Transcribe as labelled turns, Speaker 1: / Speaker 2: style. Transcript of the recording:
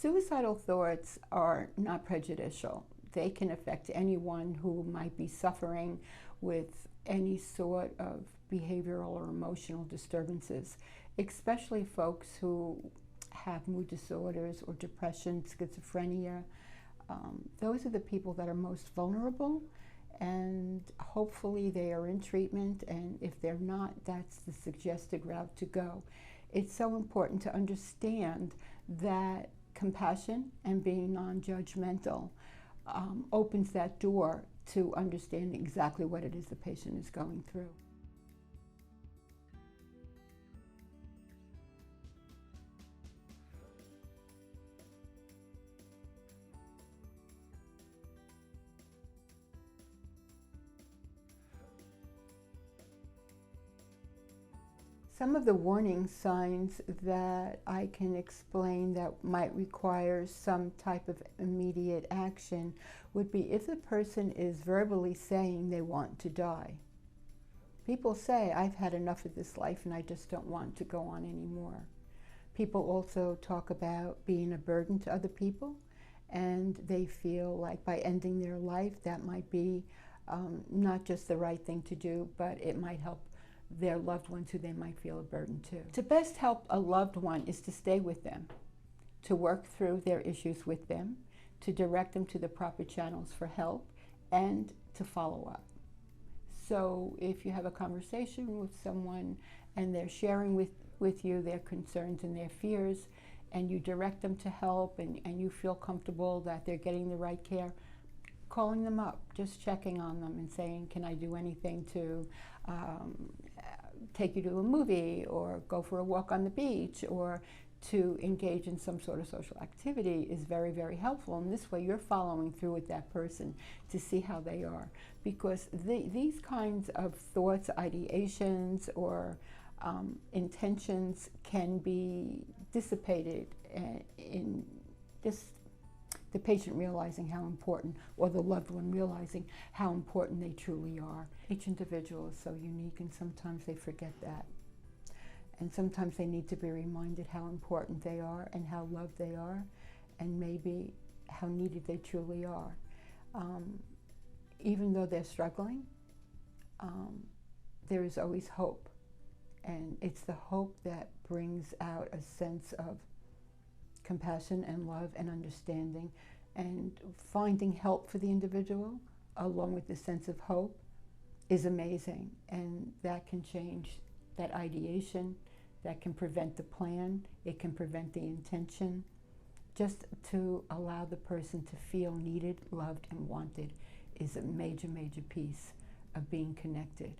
Speaker 1: Suicidal thoughts are not prejudicial. They can affect anyone who might be suffering with any sort of behavioral or emotional disturbances, especially folks who have mood disorders or depression, schizophrenia. Those are the people that are most vulnerable, and hopefully they are in treatment, and if they're not, that's the suggested route to go. It's so important to understand that compassion and being non-judgmental opens that door to understanding exactly what it is the patient is going through. Some of the warning signs that I can explain that might require some type of immediate action would be if the person is verbally saying they want to die. People say, I've had enough of this life and I just don't want to go on anymore. People also talk about being a burden to other people, and they feel like by ending their life that might be not just the right thing to do, but it might help their loved ones who they might feel a burden to. To best help a loved one is to stay with them, to work through their issues with them, to direct them to the proper channels for help, and to follow up. So if you have a conversation with someone and they're sharing with you their concerns and their fears, and you direct them to help, and you feel comfortable that they're getting the right care, calling them up, just checking on them and saying, can I do anything to take you to a movie or go for a walk on the beach or to engage in some sort of social activity is very, very helpful. And this way you're following through with that person to see how they are. Because these kinds of thoughts, ideations, or intentions can be dissipated in just the patient realizing how important, or the loved one realizing how important they truly are. Each individual is so unique, and sometimes they forget that. And sometimes they need to be reminded how important they are and how loved they are, and maybe how needed they truly are. Even though they're struggling, there is always hope. And it's the hope that brings out a sense of compassion and love and understanding, and finding help for the individual along with the sense of hope is amazing, and that can change that ideation, that can prevent the plan, it can prevent the intention. Just to allow the person to feel needed, loved, and wanted is a major, major piece of being connected.